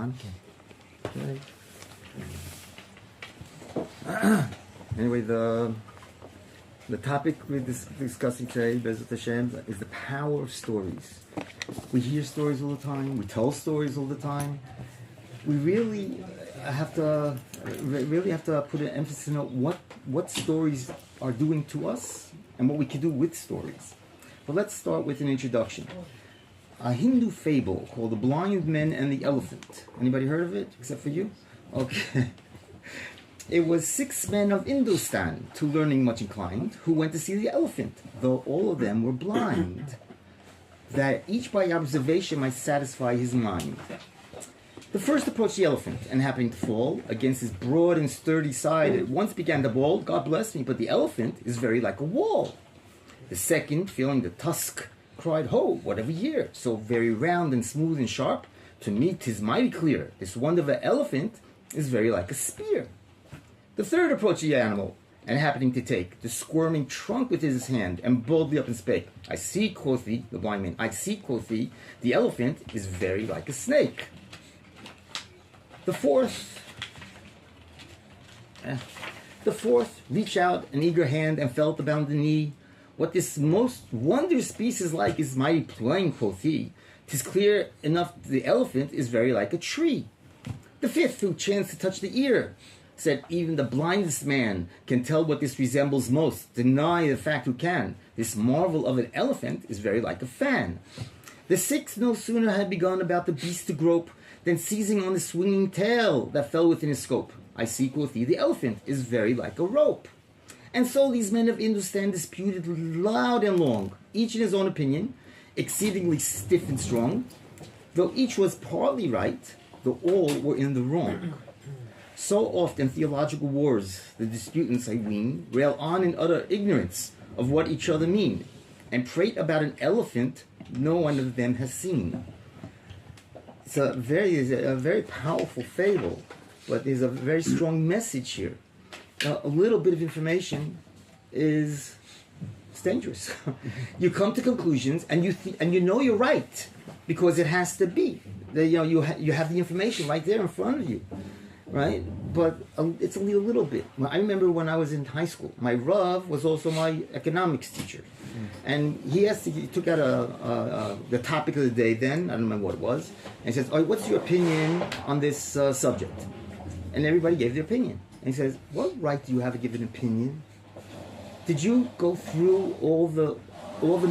Danke. Anyway, the topic we're discussing today, Bezat Hashem, is the power of stories. We hear stories all the time. We tell stories all the time. We really have to put an emphasis on what stories are doing to us and what we can do with stories. But let's start with an introduction. A Hindu fable called The Blind Men and the Elephant. Anybody heard of it except for you? Okay. It was 6 men of Hindustan, to learning much inclined, who went to see the elephant, though all of them were blind, that each by observation might satisfy his mind. The first approached the elephant, and happening to fall against his broad and sturdy side, at once began to bawl, "God bless me, but the elephant is very like a wall." The second, feeling the tusk, cried, "Ho, what have we here? So very round and smooth and sharp, to me 'tis mighty clear. This wonder of an elephant is very like a spear." The third approached the animal, and happening to take the squirming trunk with his hand, and boldly up and spake, "I see," quoth he, the blind man, "I see," quoth he, "the elephant is very like a snake." The fourth reached out an eager hand, and felt about the knee. "What this most wondrous beast is like is mighty plain," quoth he. "'Tis clear enough the elephant is very like a tree." The fifth, who chanced to touch the ear, said, "Even the blindest man can tell what this resembles most. Deny the fact who can. This marvel of an elephant is very like a fan." The sixth no sooner had begun about the beast to grope, than seizing on the swinging tail that fell within his scope, "I see," quoth he, "the elephant is very like a rope." And so these men of Hindustan disputed loud and long, each in his own opinion, exceedingly stiff and strong. Though each was partly right, though all were in the wrong. So oft in theological wars, the disputants, I ween, rail on in utter ignorance of what each other mean, and prate about an elephant no one of them has seen. It's a very powerful fable, but there's a very strong message here. A little bit of information is dangerous. You come to conclusions, and you know you're right because it has to be. You have the information right there in front of you. Right, but it's only a little bit. I remember when I was in high school, my Rav was also my economics teacher, and he took out the topic of the day. Then I don't remember what it was, and he says, "Oh, what's your opinion on this subject?" And everybody gave their opinion. And he says, "What right do you have to give an opinion? Did you go through all the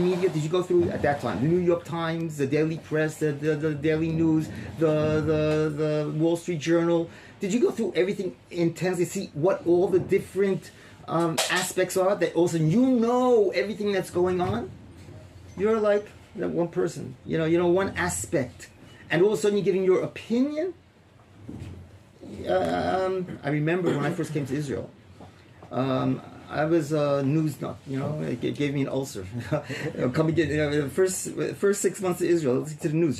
media? Did you go through at that time the New York Times, the Daily Press, the Daily News, the Wall Street Journal? Did you go through everything intensely, see what all the different aspects are? That also you know everything that's going on. You're like that one person, you know one aspect, and all of a sudden you're giving your opinion." I remember when I first came to Israel. I was a news nut, it gave me an ulcer. The first 6 months of Israel, listening to the news,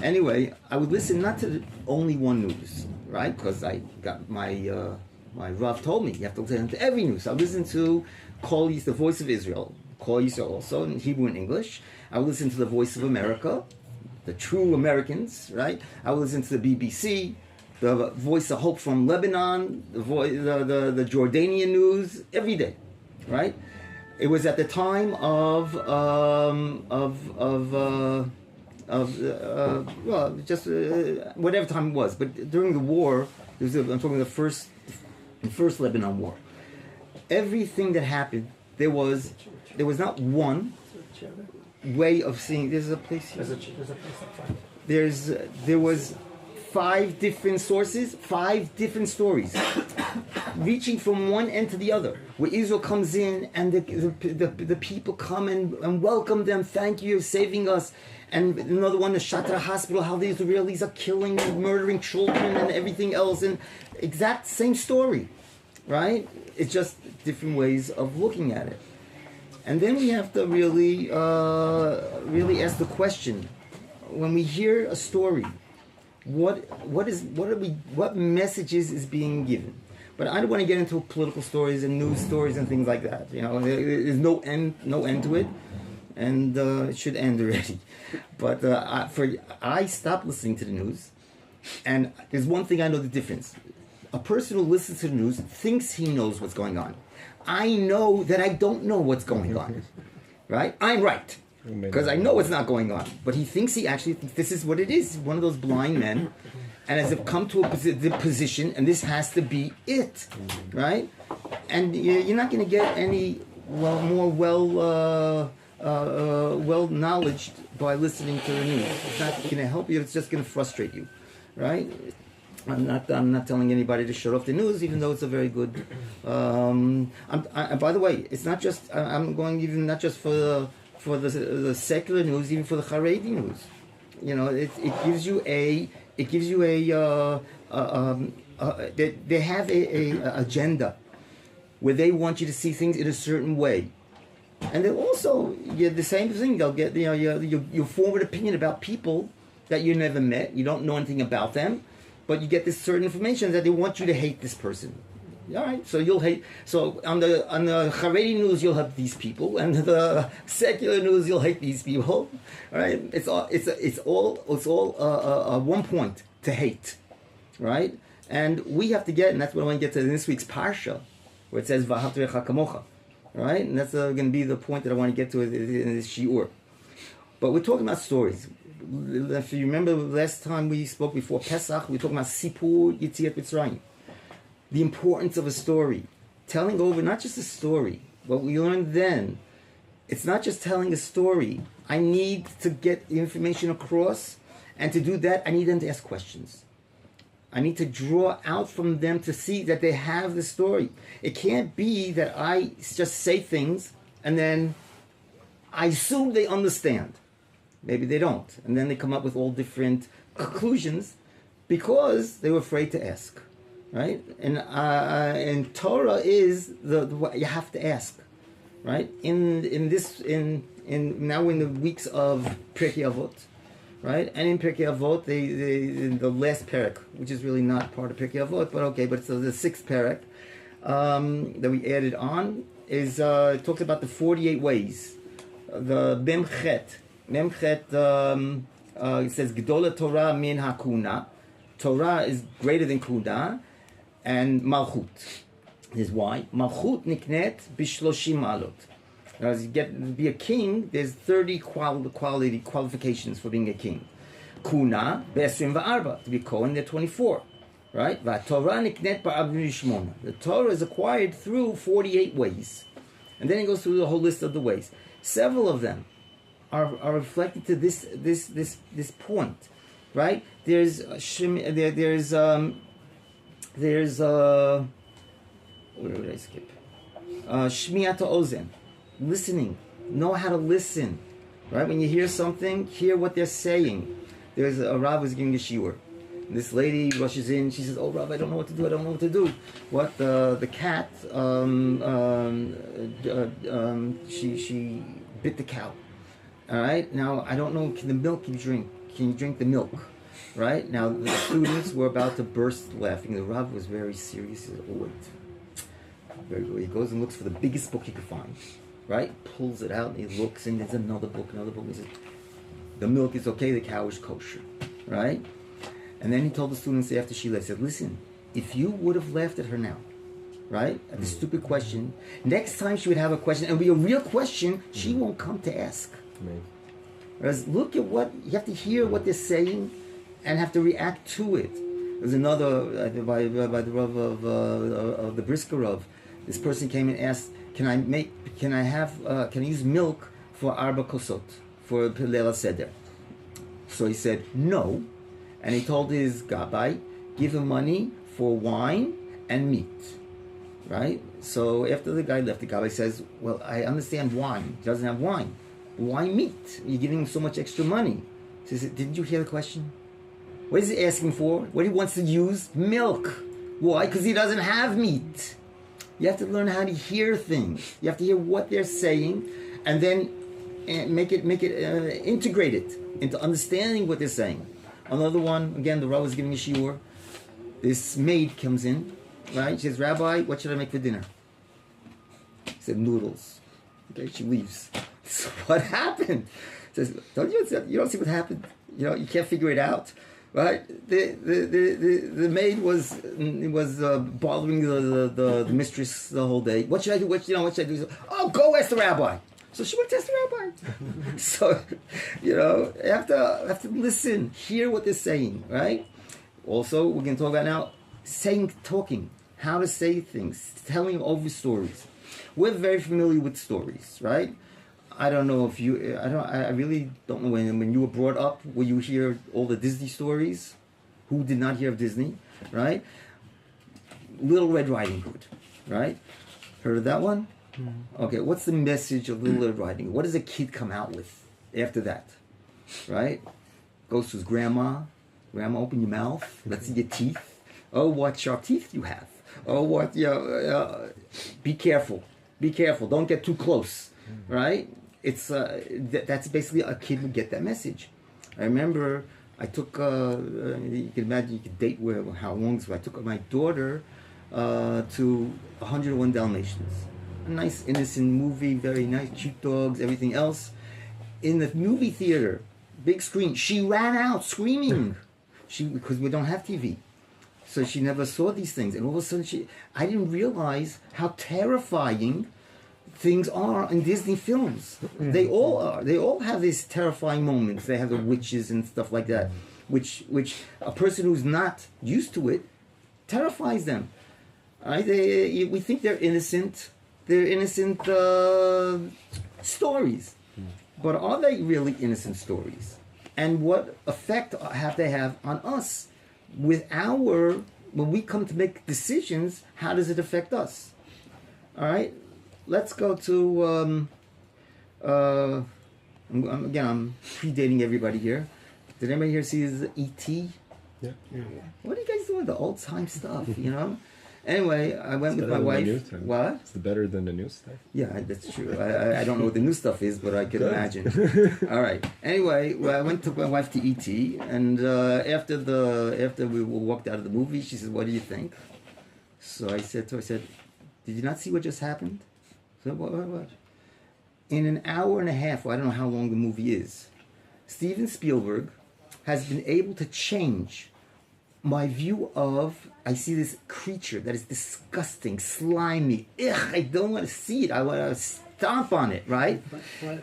anyway, I would listen not to only one news, right? Because I got my Rav told me you have to listen to every news. I listened to Kol Yisrael, the Voice of Israel, Kol Yisrael also in Hebrew and English. I would listen to the Voice of America, the true Americans, right? I would listen to the BBC, the Voice of Hope from Lebanon, the Jordanian news every day, right? It was at the time of whatever time it was, but during the war, I'm talking the first Lebanon war. Everything that happened, there was not one way of seeing. There's a place here. There was 5 different sources, 5 different stories, reaching from one end to the other. Where Israel comes in, and the people come and welcome them. "Thank you, you're saving us." And another one, the Shatra Hospital, how the Israelis are killing and murdering children and everything else, and exact same story, right? It's just different ways of looking at it. And then we have to really ask the question: when we hear a story, what messages is being given? But I don't want to get into political stories and news stories and things like that. There's no end to it. and it should end already. But I stopped listening to the news, and there's one thing I know the difference. A person who listens to the news thinks he knows what's going on. I know that I don't know what's going on, right? I'm right, because I know it's not going on. But he thinks he actually thinks this is what it is. He's one of those blind men, and has come to the position, and this has to be it, right? And you're not going to get any well knowledged by listening to the news. It's not going to help you. It's just going to frustrate you, right? I'm not telling anybody to shut off the news, even though it's a very good. By the way, it's not just. I'm going even not just for the secular news, even for the Haredi news. You know, it gives you a. It gives you a. They have a agenda where they want you to see things in a certain way. And they'll also, the same thing, they'll get, you form an opinion about people that you never met, you don't know anything about them, but you get this certain information that they want you to hate this person. All right, so you'll hate, so on the Haredi news you'll have these people, and the secular news you'll hate these people. All right, it's all one point to hate, right? And we have to get, and that's what I want to get to in this week's Parsha, where it says, V'ahavta lecha kamocha. Right? And that's going to be the point that I want to get to in this shiur. But we're talking about stories. If you remember last time we spoke before Pesach, we were talking about Sipur Yetziat Mitzrayim. The importance of a story. Telling over not just a story. What we learned then, it's not just telling a story. I need to get the information across, and to do that, I need them to ask questions. I need to draw out from them to see that they have the story. It can't be that I just say things and then I assume they understand. Maybe they don't. And then they come up with all different conclusions because they were afraid to ask. Right? And Torah is the you have to ask. Right? In now in the weeks of Pirkei Avot. Right, and in Pirkei Avot, the last parak, which is really not part of Pirkei Avot, but okay, but it's the sixth parak that we added on is it talks about the 48 ways. The Memchet, it says Gedola Torah min hakuna. Torah is greater than kuna, and Malchut. This is why Malchut niknet b'shloshim malot. Now, as you get to be a king, there's 30 qualifications for being a king. Kuna, be'esrim va'arba. To be Kohen, they're 24. Right? Va'torah niknet ba'avim yishmona. The Torah is acquired through 48 ways. And then he goes through the whole list of the ways. Several of them are reflected to this point. Right? There's where did I skip? Shmiat ha'ozen. Listening. Know how to listen. Right? When you hear something, hear what they're saying. There's a Rav who's giving a shiur. This lady rushes in. She says, "Oh, Rav, I don't know what to do. I don't know what to do." What the cat? She bit the cow. All right. Now I don't know. Can the milk you drink? Can you drink the milk? Right. Now the students were about to burst laughing. The Rav was very serious. He said, "Oh wait." Very good. He goes and looks for the biggest book he could find. Right? Pulls it out and he looks, and there's another book. He says, the milk is okay, the cow is kosher. Right? And then he told the students after she left, he said, listen, if you would have laughed at her now, right, at the stupid question, next time she would have a question, and it would be a real question, she won't come to ask. Whereas look at what, you have to hear what they're saying and have to react to it. There's another, by the Rav of the Brisker Rav, this person came and asked, can I use milk for arba kosot, for Leil Seder? So he said, no. And he told his gabbai, give him money for wine and meat. Right? So after the guy left, the gabbai says, well, I understand wine. He doesn't have wine. Why meat? You're giving him so much extra money. He says, didn't you hear the question? What is he asking for? What he wants to use? Milk. Why? Because he doesn't have meat. You have to learn how to hear things. You have to hear what they're saying, and then integrate it into understanding what they're saying. Another one, again, the Rav was giving a shiur. This maid comes in, right? She says, Rabbi, what should I make for dinner? He said, noodles. Okay, she leaves. So what happened? Says, you don't see what happened? You can't figure it out, right? The maid was bothering the mistress the whole day. What should I do? What should I do? Oh, go ask the rabbi. So she went to ask the rabbi. So, you have to listen, hear what they're saying, right? Also, we're going to talk about now talking, how to say things, telling over stories. We're very familiar with stories, right? I don't know if you, I really don't know when you were brought up, will you hear all the Disney stories? Who did not hear of Disney, right? Little Red Riding Hood, right? Heard of that one? Okay, what's the message of Little Red Riding Hood? What does a kid come out with after that, right? Goes to his grandma. Grandma, open your mouth. Let's see your teeth. Oh, what sharp teeth you have. Oh, what, be careful. Be careful. Don't get too close, right? It's that's basically a kid would get that message. I remember I took, you can imagine, you could date how long this was. I took my daughter to 101 Dalmatians. A nice, innocent movie, very nice, cute dogs, everything else. In the movie theater, big screen, she ran out screaming. Because we don't have TV. So she never saw these things. And all of a sudden, I didn't realize how terrifying things are in Disney films. They all are. They all have these terrifying moments. They have the witches and stuff like that, which a person who's not used to it terrifies them. Right? We think they're innocent. They're innocent stories. But are they really innocent stories? And what effect have they have on us? When we come to make decisions, how does it affect us? All right, let's go to, I'm predating everybody here. Did anybody here see E.T.? Yeah. What are you guys doing? The old time stuff, Anyway, I went with my wife. What? It's better than the new stuff. Yeah, that's true. I don't know what the new stuff is, but I can imagine. All right. Anyway, I went to my wife to E.T. and after we walked out of the movie, she said, "What do you think?" So I said to her, "Did you not see what just happened?" So what? In an hour and a half, I don't know how long the movie is, Steven Spielberg has been able to change my view of, I see this creature that is disgusting, slimy. I don't want to see it. I want to stomp on it, right?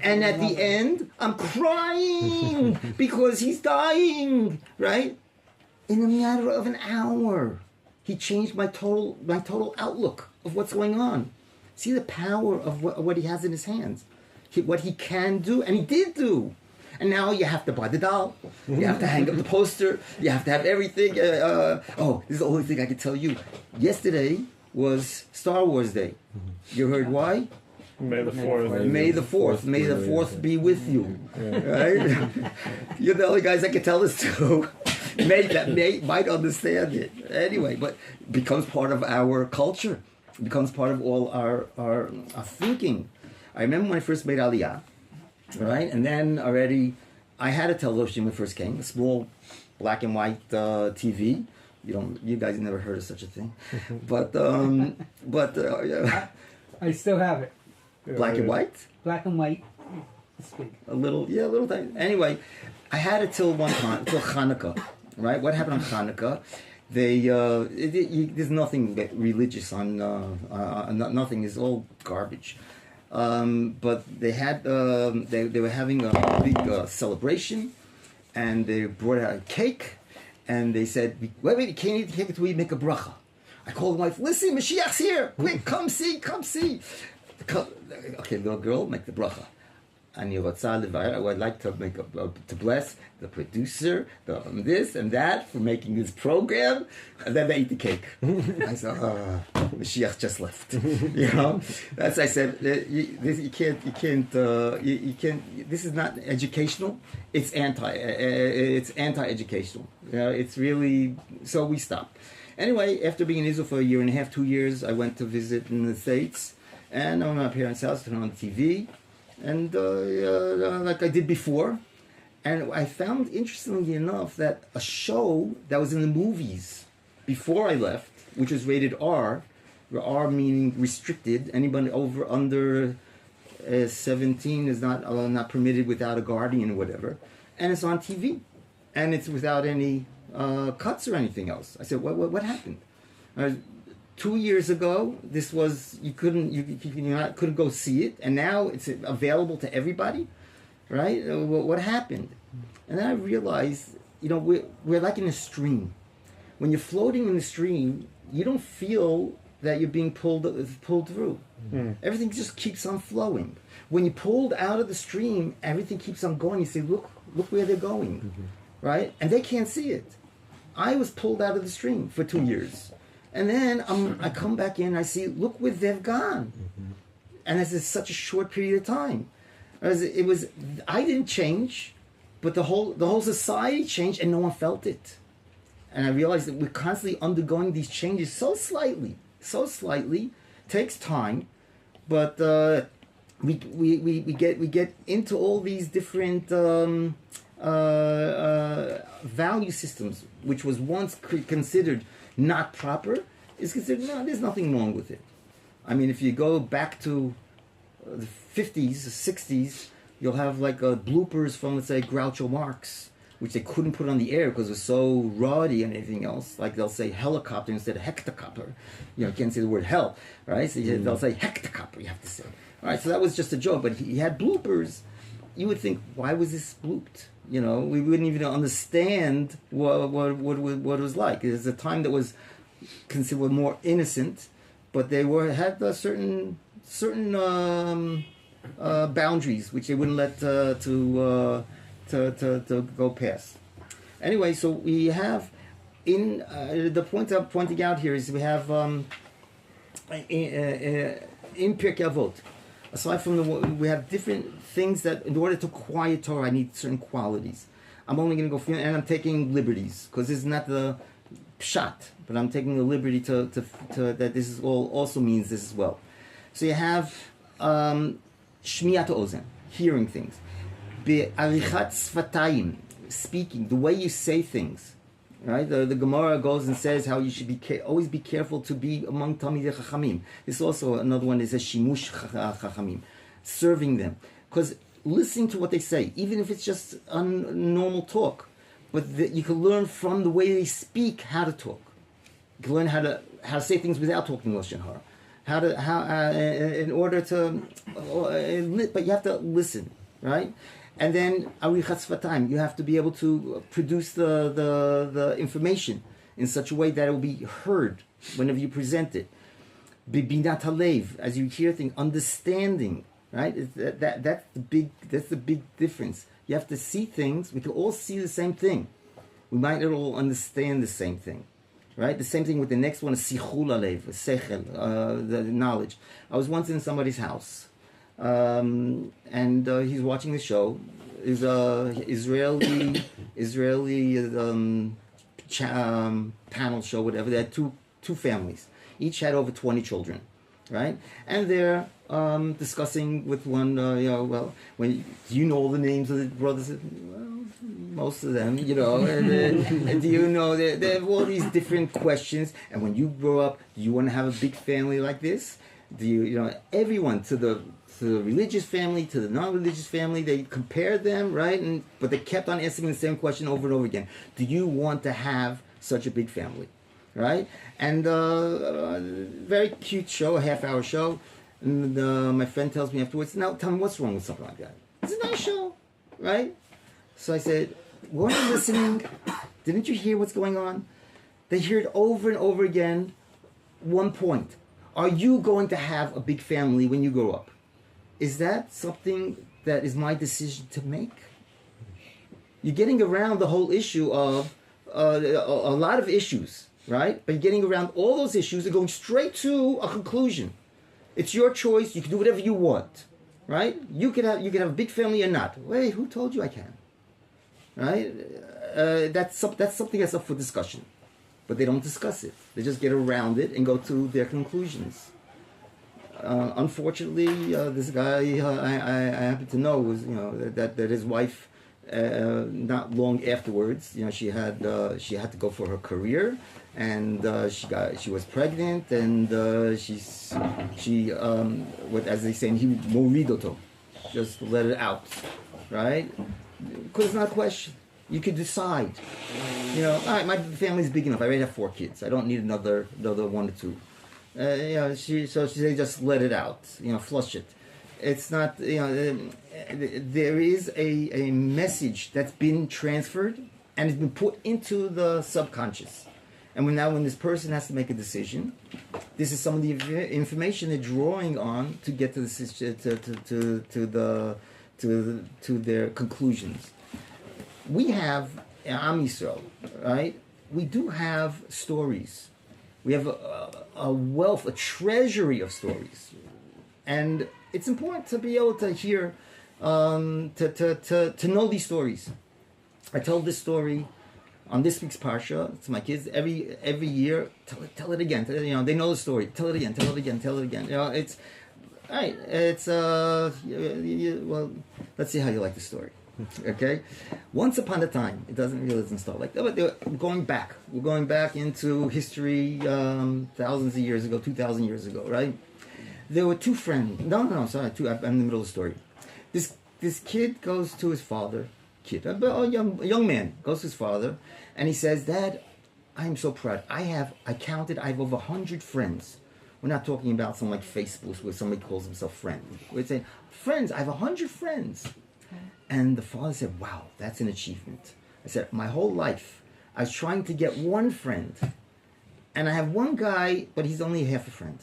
And at the end, I'm crying because he's dying, right? In a matter of an hour, he changed my total outlook of what's going on. See the power of what he has in his hands, what he can do, and he did do. And now you have to buy the doll. You have to hang up the poster. You have to have everything. This is the only thing I can tell you. Yesterday was Star Wars Day. You heard why? May the 4th. May the 4th. May the 4th be with you. Right? You're the only guys I can tell this to. Might understand it. Anyway, but it becomes part of our culture. It becomes part of all our thinking. I remember when I first made Aliyah. Right, and then already, I had a television when it first came, a small black and white TV. You guys never heard of such a thing, but I still have it. Black and white. Black and white. It's big. A little time. Anyway, I had it till Hanukkah. Right, what happened on Hanukkah? There's nothing religious on nothing. Is all garbage. But they had they were having a big celebration, and they brought out a cake, and they said, "Wait, you can't eat the cake until we make a bracha." I called my wife, "Listen, Mashiach's here! Quick, come see!" Okay, little girl, make the bracha. And I would like to to bless the producer, this and that for making this program, and then they eat the cake. I said, Mashiach just left. That's I said. You can't. This is not educational. It's anti-educational. It's really. So we stopped. Anyway, after being in Israel for a year and a half, 2 years, I went to visit in the States, and on my parents' house, turned on the TV. And like I did before, and I found, interestingly enough, that a show that was in the movies before I left, which was rated R meaning restricted, anybody under 17 is not permitted without a guardian or whatever, and it's on TV, and it's without any cuts or anything else. I said, what happened? 2 years ago, this was you couldn't go see it, and now it's available to everybody, right? What happened? And then I realized, we're like in a stream. When you're floating in the stream, you don't feel that you're being pulled through. Everything just keeps on flowing. When you're pulled out of the stream, everything keeps on going. You say, look where they're going, right? And they can't see it. I was pulled out of the stream for 2 years. And then I come back in, I see, look where they've gone. And it's such a short period of time. I didn't change, but the whole society changed and no one felt it. And I realized that we're constantly undergoing these changes so slightly, takes time, but we get into all these different value systems, which was once considered not proper, is considered, no, there's nothing wrong with it. I mean, if you go back to the 50s, the 60s, you'll have like bloopers from, let's say, Groucho Marx, which they couldn't put on the air because it was so rowdy and everything else. Like they'll say helicopter instead of hectocopter. You can't say the word hell, right? So they'll say hectocopter, you have to say. All right, so that was just a joke, but he had bloopers. You would think, why was this blooped? We wouldn't even understand what it was like. It was a time that was considered more innocent, but they had certain boundaries which they wouldn't let to go past. Anyway, so we have the point I'm pointing out here is we have in Pirkei Avot. Aside from we have different things that in order to quiet Torah, I need certain qualities. I'm only going to go and I'm taking liberties because this is not the pshat, but I'm taking the liberty to that this is also means this as well. So you have shmiyat ozen, hearing things, be'arichat sfatayim, speaking, the way you say things. Right, the Gemara goes and says how you should always be careful to be among Talmidei Chachamim. This is also another one is a shimush Chachamim, serving them, because listening to what they say, even if it's just a normal talk, but you can learn from the way they speak how to talk. You can learn how to say things without talking lashon hara, in order to, but you have to listen, right? And then arichat sfatayim, you have to be able to produce the information in such a way that it will be heard whenever you present it. Bibinat halev, as you hear things, understanding, right? That's the big difference. You have to see things. We can all see the same thing. We might not all understand the same thing, right? The same thing with the next one is sichul halev, sechel, the knowledge. I was once in somebody's house. And he's watching the show. It's Israeli panel show, whatever. They had two families. Each had over 20 children, right? And they're discussing with one, do you know all the names of the brothers? Well, most of them, and do you know, they have all these different questions. And when you grow up, do you want to have a big family like this? Do you, everyone to the religious family, to the non-religious family, they compared them, right? But they kept on asking the same question over and over again. Do you want to have such a big family, right? And very cute show, a half-hour show. And my friend tells me afterwards, now tell me what's wrong with something like that. It's a nice show, right? So I said, weren't you listening? Didn't you hear what's going on? They hear it over and over again. One point. Are you going to have a big family when you grow up? Is that something that is my decision to make? You're getting around the whole issue of a lot of issues, right? But you're getting around all those issues and going straight to a conclusion. It's your choice. You can do whatever you want, right? You can have a big family or not. Wait, who told you I can? Right? That's something that's up for discussion. But they don't discuss it. They just get around it and go to their conclusions. Unfortunately, this guy I happen to know was that his wife Not long afterwards, she had to go for her career, and she was pregnant, and what, as they say in Hebrew, moridoto, just let it out, right? Because it's not a question. You could decide. All right, my family's big enough. I already have 4 kids. I don't need another 1 or 2. She said, just let it out. Flush it. It's not. There is a message that's been transferred and has been put into the subconscious. And when this person has to make a decision, this is some of the information they're drawing on to get to their conclusions. We have Am Yisrael, right? We do have stories. We have a wealth, a treasury of stories, and it's important to be able to hear, to know these stories. I tell this story on this week's parsha to my kids every year. Tell it again. They know the story. Tell it again. Tell it again. Tell it again. It's all right. It's well, let's see how you like the story. Okay, once upon a time, it doesn't start like that. But we're going back into history, thousands of years ago, 2,000 years ago, right? There were 2 friends. No, sorry, 2. I'm in the middle of the story. This kid goes to his father. A young man goes to his father, and he says, "Dad, I'm so proud. I have over 100 friends. We're not talking about something like Facebook where somebody calls himself friend. We're saying friends. I have 100 friends." And the father said, "Wow, that's an achievement." I said, "My whole life, I was trying to get 1 friend, and I have 1 guy, but he's only half a friend.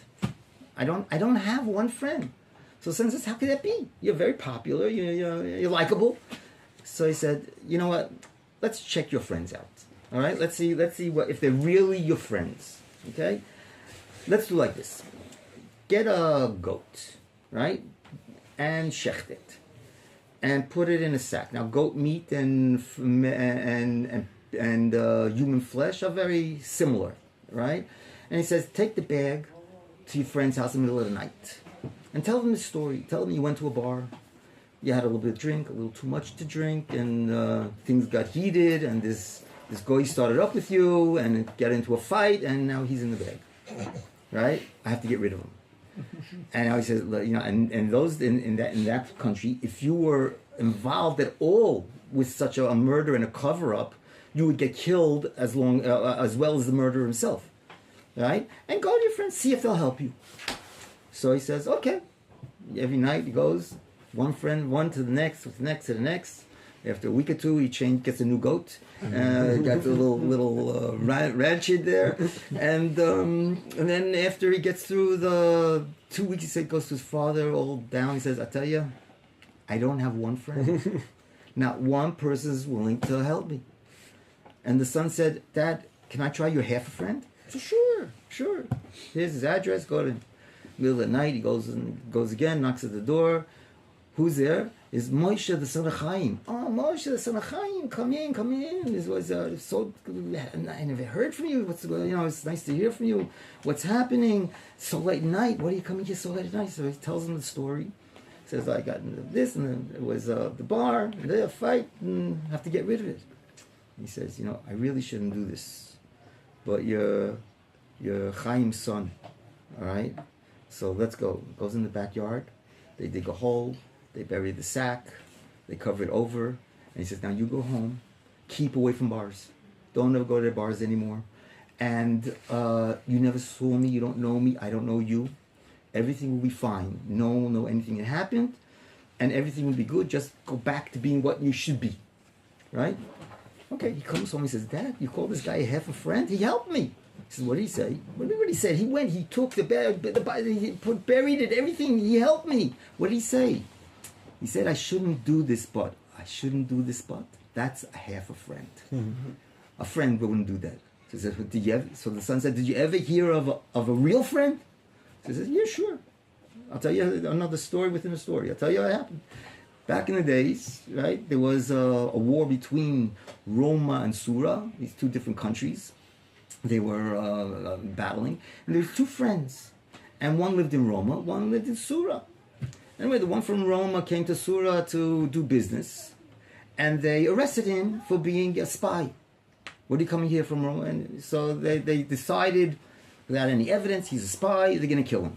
I don't have 1 friend." So son says, "How could that be? You're very popular. You're likable." So he said, "You know what? Let's check your friends out. All right? Let's see what if they're really your friends. Okay? Let's do like this. Get a goat, right, and shecht it. And put it in a sack. Now, goat meat and human flesh are very similar, right?" And he says, "Take the bag to your friend's house in the middle of the night, and tell them the story. Tell them you went to a bar, you had a little bit of drink, a little too much to drink, and things got heated, and this guy started up with you, and got into a fight, and now he's in the bag, right? I have to get rid of him." And now he says, and those in that country, if you were involved at all with such a murder and a cover-up, you would get killed as well as the murderer himself, right? And go to your friends, see if they'll help you. So he says, okay. Every night he goes, 1 friend, 1 to the next, to the next, to the next. After a week or 2, he gets a new goat. Got the little ranch there, and then after he gets through the 2 weeks, he goes to his father, all down. He says, "I tell you, I don't have 1 friend. Not 1 person is willing to help me." And the son said, "Dad, can I try your half a friend?" I said, "Sure. Here's his address. Go to middle of the night. He goes again, knocks at the door. Who's there? Is Moshe the son of Chaim. "Oh, Moshe the son of Chaim, come in. This was so. I never heard from you. It's nice to hear from you. What's happening? So late at night. What are you coming here so late at night?" So he tells him the story. He says, "I got into this, and then it was the bar, and a fight, and I have to get rid of it." He says, "I really shouldn't do this, but you're Chaim's son, all right? So let's go." Goes in the backyard. They dig a hole. They bury the sack, they cover it over, and he says, "Now you go home, keep away from bars. Don't ever go to the bars anymore. And you never saw me, you don't know me, I don't know you. Everything will be fine. No one will know anything that happened, and everything will be good. Just go back to being what you should be." Right? Okay, he comes home, he says, "Dad, you call this guy a half a friend? He helped me." He says, "What did he say?" What he said? He went, he took the bag, he buried it, everything, he helped me. What did he say? He said, "I shouldn't do this, but that's a half a friend." Mm-hmm. A friend wouldn't do that. So the son said, "Did you ever hear of a real friend?" So he says, "Yeah, sure. I'll tell you another story within a story. I'll tell you what happened. Back in the days, right, there was a war between Roma and Sura, these 2 different countries. They were battling, and there were 2 friends, and one lived in Roma, one lived in Sura. Anyway, the one from Roma came to Sura to do business, and they arrested him for being a spy. What are you coming here from Rome? And so they decided, without any evidence, he's a spy, they're going to kill him.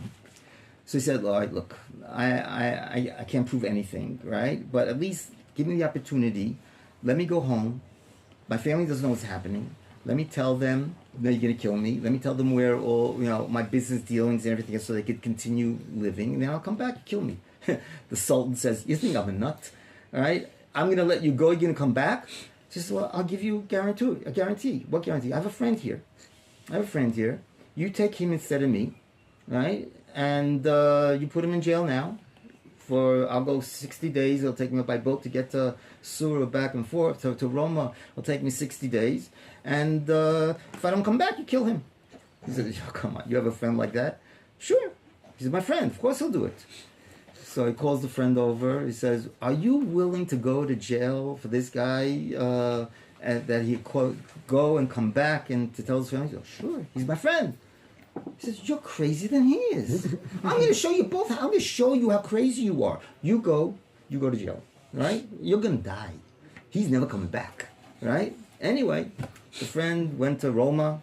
So he said, all right, look, I can't prove anything, right? But at least give me the opportunity. Let me go home. My family doesn't know what's happening. Let me tell them that you're going to kill me. Let me tell them where all, my business dealings and everything else so they could continue living. And then I'll come back and kill me. The Sultan says, you think I'm a nut? All right? I'm going to let you go. You're going to come back? He says, well, I'll give you a guarantee. What guarantee? I have a friend here. You take him instead of me, right? And you put him in jail now. I'll go 60 days. It'll take me by boat to get to Surah back and forth. To Roma, it'll take me 60 days. And if I don't come back, you kill him. He said, oh, come on, you have a friend like that? Sure. He said, my friend, of course he'll do it. So he calls the friend over. He says, are you willing to go to jail for this guy? And that he go and come back and to tell his family? He said, sure, he's my friend. He says, you're crazier than he is. I'm going to show you both. I'm going to show you how crazy you are. You go to jail, right? You're going to die. He's never coming back, right? Anyway, the friend went to Roma,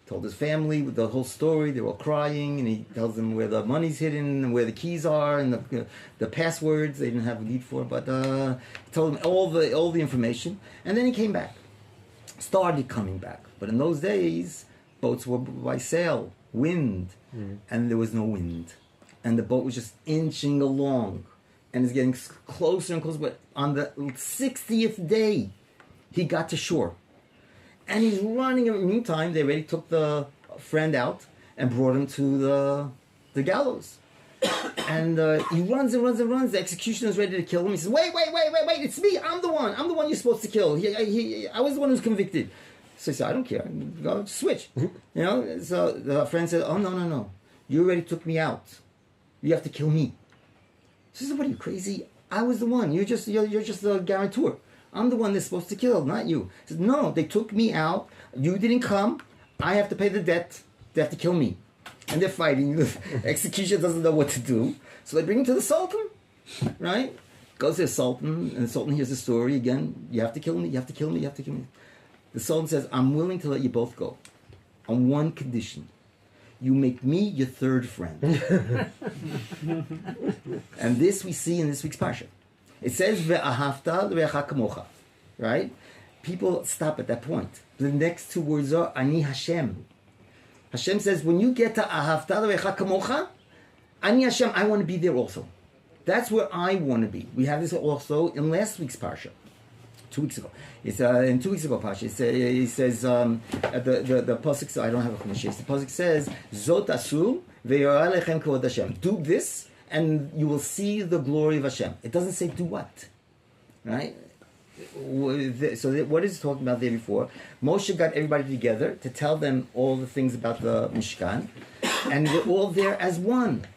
told his family the whole story. They were all crying, and he tells them where the money's hidden and where the keys are and the passwords. They didn't have a need for, but he told them all the information. And then he came back, started coming back. But in those days, boats were by sail, wind, and there was no wind, and the boat was just inching along, and it's getting closer and closer. But on the 60th day, he got to shore, and he's running. In the meantime, they already took the friend out and brought him to the gallows, and he runs and runs and runs. The executioner's ready to kill him. He says, "Wait! It's me. I'm the one you're supposed to kill. I was the one who's convicted." So he said, I don't care. Go switch. So the friend said, oh, no. You already took me out. You have to kill me. She said, what are you, crazy? I was the one. You're just the guarantor. I'm the one they're supposed to kill, not you. He said, no, they took me out. You didn't come. I have to pay the debt. They have to kill me. And they're fighting. The executioner doesn't know what to do. So they bring him to the Sultan, right? Goes to the Sultan, and the Sultan hears the story again. You have to kill me. You have to kill me. You have to kill me. The Sultan says, I'm willing to let you both go on one condition. You make me your third friend. And this we see in this week's Parsha. It says, Ve'ahavta l'reacha kamocha, right? People stop at that point. The next two words are, Ani Hashem. Hashem says, when you get to Ahavta l'reacha kamocha, Ani Hashem, I want to be there also. That's where I want to be. We have this also in last week's Parsha. 2 weeks ago. It's in 2 weeks ago, Pasha. It says the pasuk. I don't have a chumash. The pasuk says, "Zot asu ve'yora lechem kavod Hashem." Do this, and you will see the glory of Hashem. It doesn't say do what, right? So what is it talking about there before? Moshe got everybody together to tell them all the things about the Mishkan, and they're all there as one.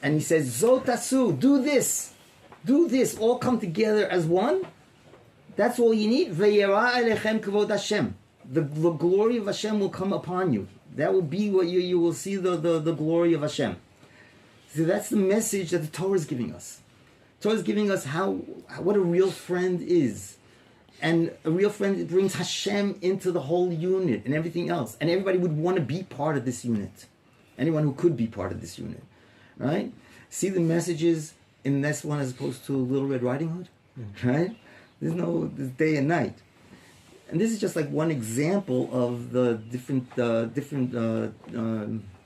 And he says, "Zot asu, do this, all come together as one." That's all you need. V'yera elechem kavod Hashem. The glory of Hashem will come upon you. That will be what you will see the glory of Hashem. So that's the message that the Torah is giving us. The Torah is giving us what a real friend is. And a real friend brings Hashem into the whole unit and everything else. And everybody would want to be part of this unit. Anyone who could be part of this unit. Right? See the messages in this one as opposed to Little Red Riding Hood? Right? There's day and night. And this is just like one example of the different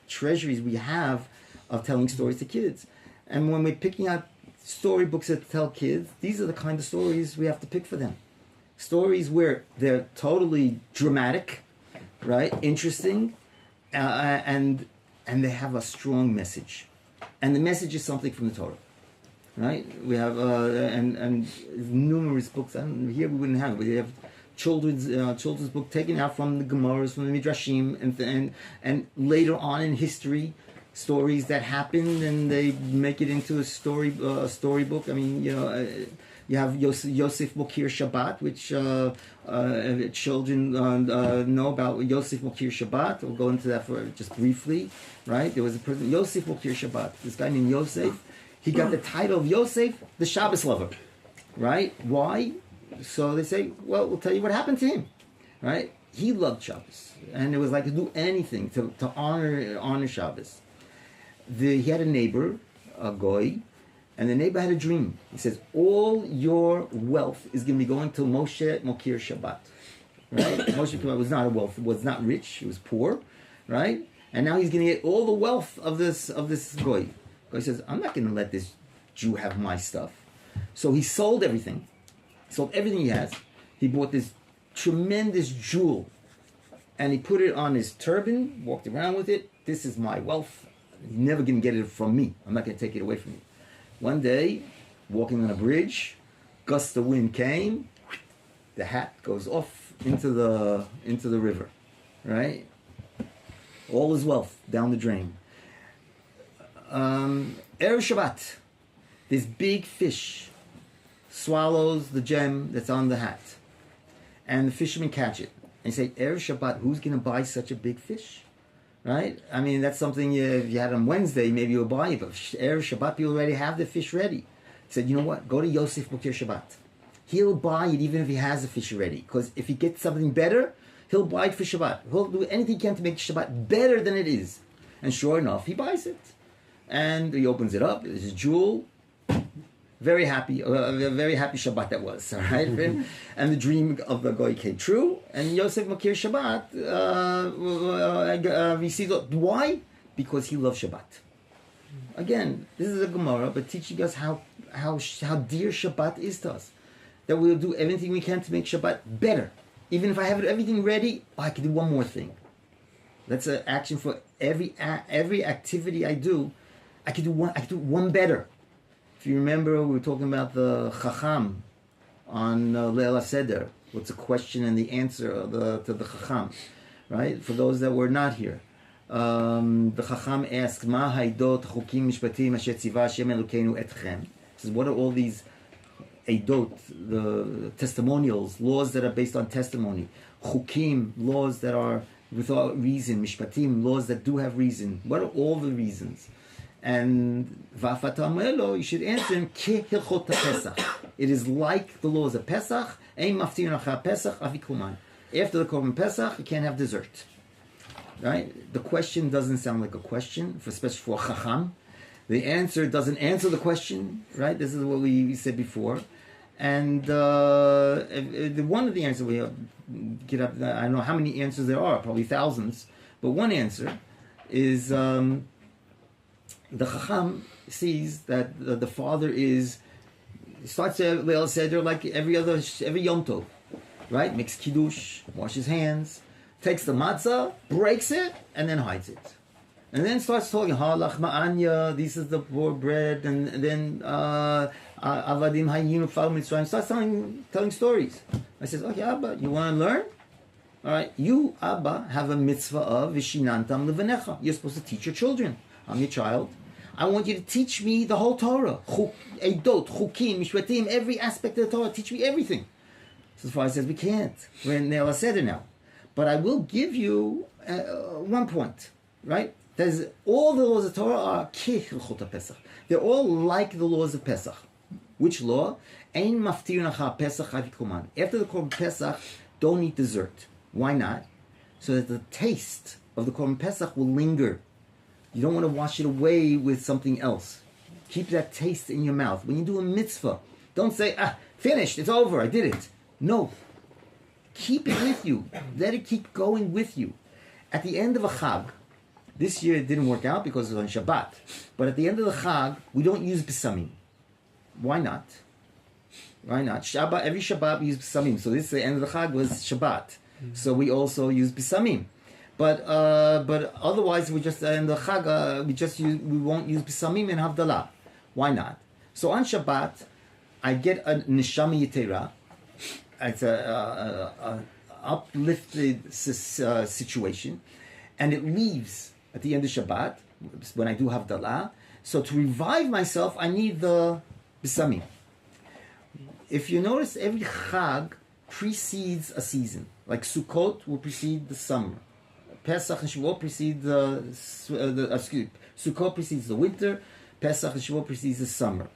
treasuries we have of telling stories to kids. And when we're picking out storybooks to tell kids, these are the kind of stories we have to pick for them. Stories where they're totally dramatic, right? Interesting, and they have a strong message. And the message is something from the Torah. Right, we have and numerous books. Here we wouldn't have it. We have children's book taken out from the Gemaras, from the Midrashim, and later on in history, stories that happened, and they make it into a storybook. I mean, you have Yosef Mokir Shabbat, which children know about. Yosef Mokir Shabbat. We'll go into that for just briefly. Right, there was a person, Yosef Mokir Shabbat. This guy named Yosef. He got the title of Yosef, the Shabbos lover, right? Why? So they say, well, we'll tell you what happened to him, right? He loved Shabbos, and it was like to do anything to honor Shabbos. He had a neighbor, a goy, and the neighbor had a dream. He says, all your wealth is going to be going to Moshe Mokir Shabbat, right? Moshe was not was not rich, he was poor, right? And now he's going to get all the wealth of this goy. Goy says, I'm not going to let this Jew have my stuff. So he sold everything. He sold everything he has. He bought this tremendous jewel, and he put it on his turban, walked around with it. This is my wealth. You're never going to get it from me. I'm not going to take it away from you. One day, walking on a bridge, gust of wind came, the hat goes off into the river, right? All his wealth down the drain. Erev Shabbat, this big fish swallows the gem that's on the hat, and the fishermen catch it. And you say, Erev Shabbat, who's going to buy such a big fish? Right? I mean, that's something if you had on Wednesday, maybe you'll buy it, but Erev Shabbat, you already have the fish ready. He said, you know what? Go to Yosef Bukir Shabbat. He'll buy it even if he has the fish ready. Because if he gets something better, he'll buy it for Shabbat. He'll do anything he can to make Shabbat better than it is. And sure enough, he buys it. And he opens it up. It's a jewel. Very happy. A very happy Shabbat that was. All right? And the dream of the Goy came true. And Yosef Makir Shabbat received it. Why? Because he loved Shabbat. Again, this is a Gemara, but teaching us how dear Shabbat is to us. That we'll do everything we can to make Shabbat better. Even if I have everything ready, I can do one more thing. That's an action for every activity I do. I can do one better. If you remember, we were talking about the Chacham on Leil HaSeder. What's the question and the answer to the Chacham, right? For those that were not here. The Chacham asks, Ma haidot chukim mishpatim asher tziva Hashem Elokeinu etchem. Says, what are all these eidot, the testimonials, laws that are based on testimony? Chukim, laws that are without reason. Mishpatim, laws that do have reason. What are all the reasons? And Vafatamelo, you should answer him, Ki hilchot Pesach. It is like the laws of Pesach. Ein maftir nacha Pesach avikuman. After the Korban Pesach, you can't have dessert. Right? The question doesn't sound like a question, especially for Chacham. The answer doesn't answer the question. Right? This is what we said before. And one of the answers we get up. I don't know how many answers there are. Probably thousands. But one answer is. The Chacham sees that the father starts Leil Seder like every Yom Tov, right? Makes kiddush, washes hands, takes the matzah, breaks it, and then hides it, and then starts talking halach ma'anya. This is the poor bread, and then avadim hayinu fal mitzrayim. Starts telling stories. I says, okay, Abba, you want to learn? All right, you Abba have a mitzvah of vishinantam levanecha. You're supposed to teach your children. I'm your child. I want you to teach me the whole Torah. Eidot, Chukim, Mishpatim, every aspect of the Torah. Teach me everything. So the father says, we can't. We're in Leil HaSeder now. But I will give you 1 point. Right? There's all the laws of Torah are Ki Hilchot Pesach. They're all like the laws of Pesach. Which law? Ein maftir nacha Pesach avikuman. After the Korban Pesach, don't eat dessert. Why not? So that the taste of the Korban Pesach will linger. You don't want to wash it away with something else. Keep that taste in your mouth. When you do a mitzvah, don't say, finished, it's over, I did it. No. Keep it with you. Let it keep going with you. At the end of a Chag, this year it didn't work out because it was on Shabbat, but at the end of the Chag, we don't use besamim. Why not? Why not? Shabbat, every Shabbat we use besamim. So this, the end of the Chag was Shabbat. So we also use besamim. But otherwise we just in the Chag we won't use Bisamim and Havdalah. Why not? So on Shabbat I get a Neshama Yetera. It's a uplifted situation, and it leaves at the end of Shabbat when I do Havdalah. So to revive myself, I need the Bisamim. If you notice, every Chag precedes a season. Like Sukkot will precede the summer. Pesach and Shavuot precede Sukkot precedes the winter. Pesach and Shavuot precedes the summer.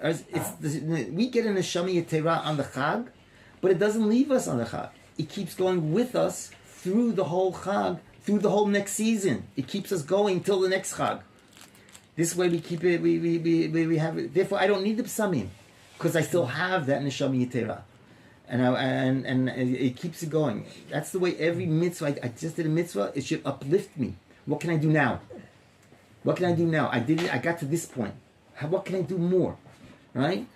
We get a Neshama Yetera on the Chag, But it doesn't leave us on the Chag. It keeps going with us through the whole Chag, through the whole next season. It keeps us going till the next Chag. This way we keep it, we have it. Therefore, I don't need the Psamim, because I still have that Neshama Yetera. And it keeps it going. That's the way every mitzvah, I just did a mitzvah, it should uplift me. What can I do now? What can I do now? I did it, I got to this point. What can I do more? Right?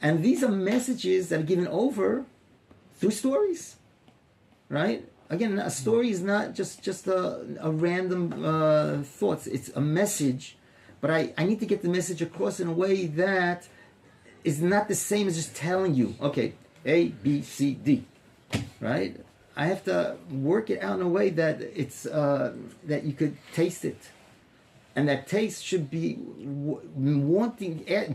And these are messages that are given over through stories. Right? Again, a story is not just a random thoughts. It's a message. But I need to get the message across in a way that is not the same as just telling you, okay, A, B, C, D. Right? I have to work it out in a way that it's that you could taste it. And that taste should be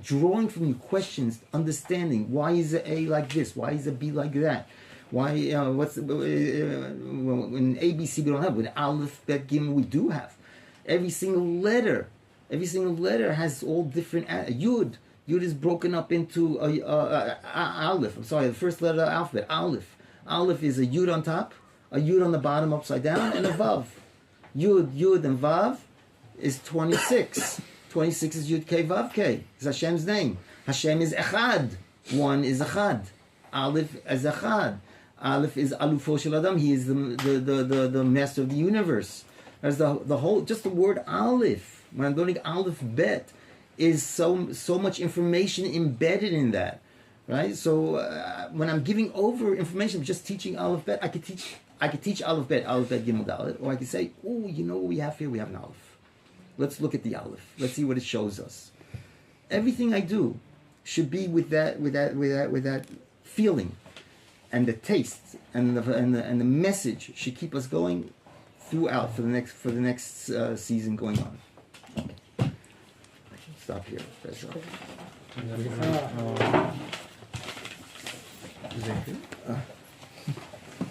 drawing from you questions, understanding why is it A like this, why is it B like that, why what's in A B C we don't have, with Aleph Bet Gimel we do have. Every single letter has all different Yud. Yud is broken up into Aleph. I'm sorry, the first letter of the alphabet, Aleph. Aleph is a Yud on top, a Yud on the bottom upside down, and a Vav. Yud and Vav is 26. 26 is Yud K Vav K. It's Hashem's name. Hashem is Echad. One is Echad. Aleph is Echad. Aleph is Alufo Shel Adam. He is the master of the universe. There's the whole, just the word Aleph. When I'm learning Aleph Bet, is so much information embedded in that, right? So when I'm giving over information, just teaching Aleph Bet, I could teach Aleph Bet Gimel Dalet, or I could say, oh, you know what we have here? We have an Aleph. Let's look at the Aleph. Let's see what it shows us. Everything I do should be with that feeling, and the taste, and the message should keep us going throughout for the next season going on. Okay. Stop here. That's all.